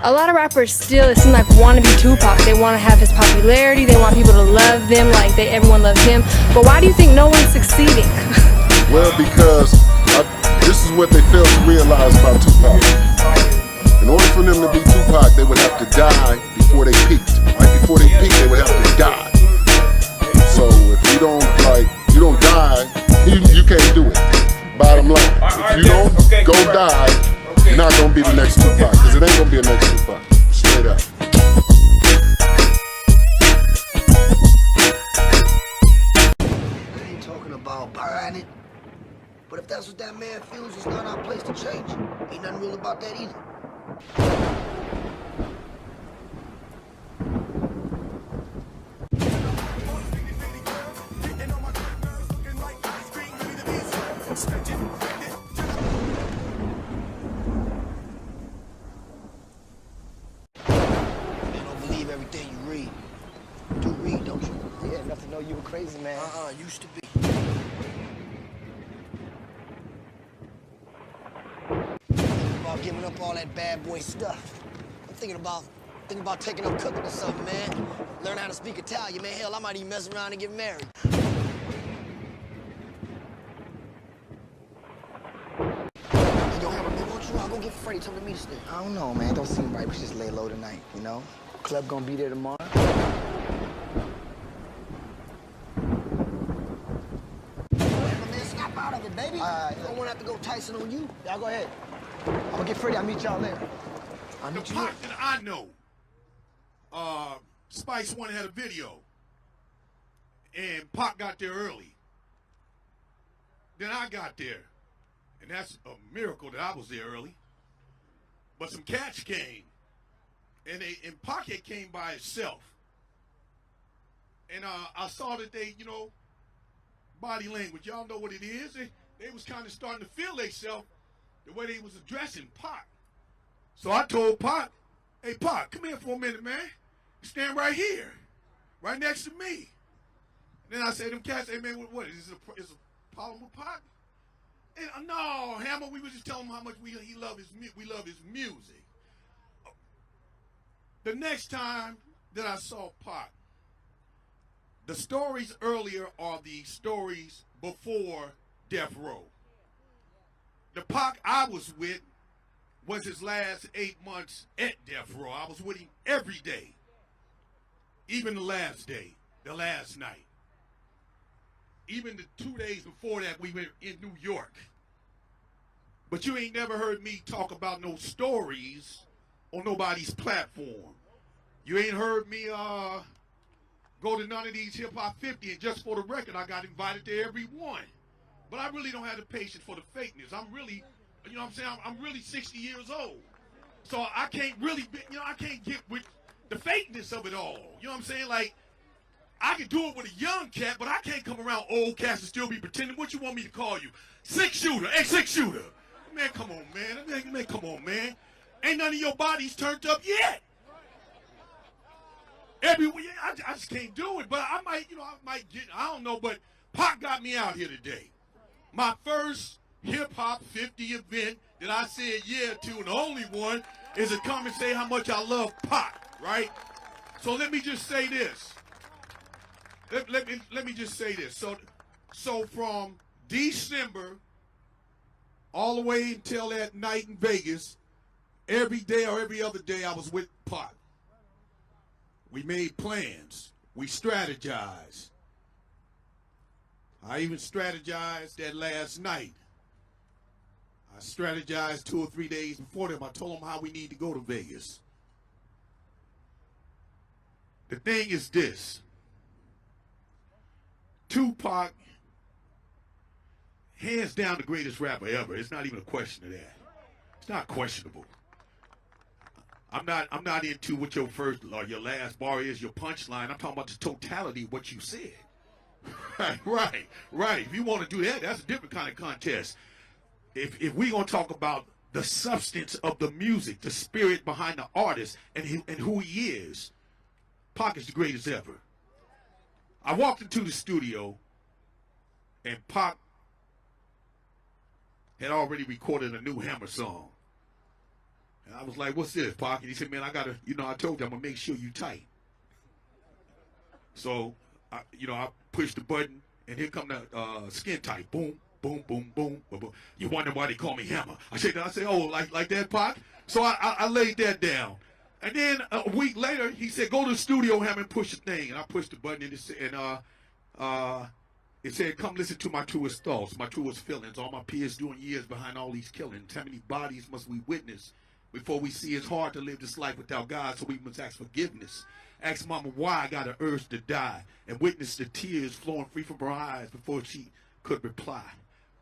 A lot of rappers still, it seems like, want to be Tupac. They want to have his popularity. They want people to love them like everyone loves him. But why do you think no one's succeeding? Well, because this is what they fail to realize about Tupac. In order for them to be Tupac, they would have to die before they peaked. Right before they peaked, they would have to die. So if you don't die, you can't do it. Bottom line, if you don't go die, you're not gonna be the next Tupac, because it ain't gonna be the next Tupac. Straight up. I ain't talking about buying it, but if that's what that man feels, it's not our place to change. Ain't nothing real about that either. Everything you read. You do read, don't you? Yeah, enough to know you were crazy, man. Used to be. Thinking about giving up all that bad boy stuff. I'm thinking about taking up cooking or something, man. Learn how to speak Italian, man. Hell, I might even mess around and get married. Yo, Hammer, man, why don't you all go get Freddie, tell him to meet us there? I don't know, man. Don't seem right. We should just lay low tonight, you know? Club gonna be there tomorrow. Man, snap out of it, baby. Don't want to have to go Tyson on you. Y'all go ahead. I'm gonna get Freddie. I'll meet y'all there. I'll meet The you here. Pac that I know, Spice One had a video, and Pac got there early. Then I got there, and that's a miracle that I was there early. But some cats came, and Pac came by itself. And I saw that they, body language, y'all know what it is. They was kind of starting to feel themselves the way they was addressing Pac. So I told Pac, hey, Pac, come here for a minute, man. Stand right here, right next to me. And then I said, them cats, hey, man, what is this a problem with Pac? And no, Hammer, we was just telling him how much we love his music. The next time that I saw Pac, the stories earlier are the stories before Death Row. The Pac I was with was his last 8 months at Death Row. I was with him every day, even the last day, the last night. Even the 2 days before that, we were in New York. But you ain't never heard me talk about no stories on nobody's platform. You ain't heard me go to none of these Hip Hop 50, and just for the record, I got invited to every one. But I really don't have the patience for the fakeness. I'm really, you know what I'm saying? I'm really 60 years old. So I can't really, I can't get with the fakeness of it all. You know what I'm saying? Like, I can do it with a young cat, but I can't come around old cats and still be pretending. What you want me to call you? Six shooter. Hey, six shooter. Man, come on, man. Man, come on, man. Ain't none of your bodies turned up yet. I just can't do it. But I might get, I don't know, but Pac got me out here today. My first hip-hop 50 event that I said yeah to, and the only one, is to come and say how much I love Pac, right? So let me just say this. Let me just say this. So from December all the way until that night in Vegas, every day or every other day I was with Pac. We made plans. We strategized. I even strategized that last night. I strategized 2 or 3 days before them. I told them how we need to go to Vegas. The thing is this. Tupac, hands down the greatest rapper ever. It's not even a question of that. It's not questionable. I'm not into what your first or your last bar is, your punchline. I'm talking about the totality of what you said. Right. If you want to do that, that's a different kind of contest. If we're gonna talk about the substance of the music, the spirit behind the artist, and who he is, Pac is the greatest ever. I walked into the studio, and Pac had already recorded a new Hammer song. And I was like, what's this, Pac? And he said, man, I gotta, I told you I'm gonna make sure you tight. So, I pushed the button, and here come the skin tight. Boom, boom, boom, boom, boom, boom. You wonder why they call me Hammer. I said, oh, like that, Pac? So I laid that down. And then a week later, he said, go to the studio, Hammer, and push the thing. And I pushed the button, and it said, come listen to my truest thoughts, my truest feelings. All my peers doing years behind all these killings. How many bodies must we witness before we see it's hard to live this life without God, so we must ask forgiveness. Ask Mama why I got an urge to die, and witness the tears flowing free from her eyes before she could reply.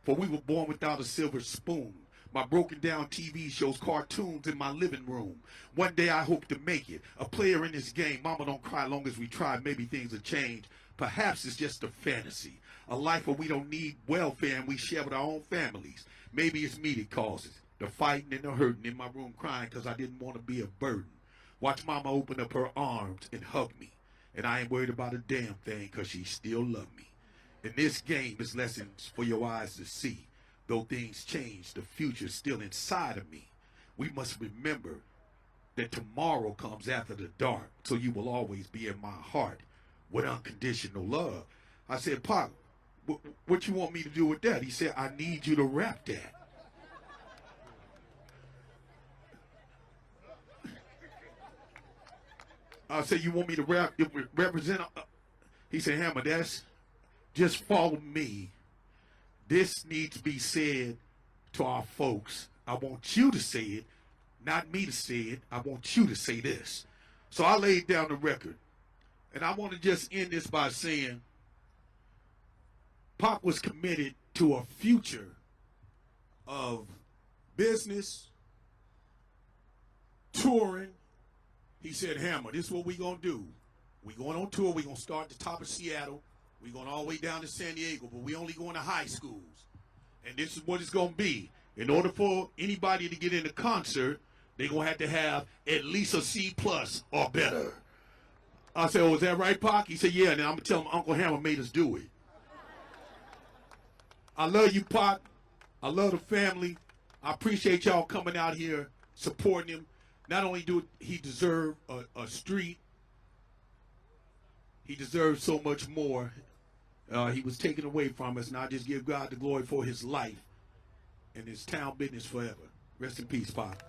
For we were born without a silver spoon. My broken down TV shows cartoons in my living room. One day I hope to make it a player in this game. Mama, don't cry long as we try. Maybe things will change. Perhaps it's just a fantasy. A life where we don't need welfare and we share with our own families. Maybe it's me that causes the fighting and the hurting in my room crying because I didn't want to be a burden. Watch Mama open up her arms and hug me. And I ain't worried about a damn thing because she still love me. In this game is lessons for your eyes to see. Though things change, the future's still inside of me. We must remember that tomorrow comes after the dark, so you will always be in my heart with unconditional love. I said, Pop, what you want me to do with that? He said, I need you to rap that. I said, you want me to represent? He said, Hammer, just follow me. This needs to be said to our folks. I want you to say it, not me to say it. I want you to say this. So I laid down the record. And I want to just end this by saying, Pac was committed to a future of business, touring. He said, Hammer, this is what we're going to do. We're going on tour. We're going to start at the top of Seattle. We're going all the way down to San Diego, but we only going to high schools. And this is what it's going to be. In order for anybody to get in the concert, they're going to have at least a C+ or better. I said, oh, is that right, Pac? He said, yeah, and I'm going to tell him Uncle Hammer made us do it. I love you, Pac. I love the family. I appreciate y'all coming out here supporting him. Not only do he deserve a street, he deserves so much more. He was taken away from us, and I just give God the glory for his life and his town business forever. Rest in peace, Pac.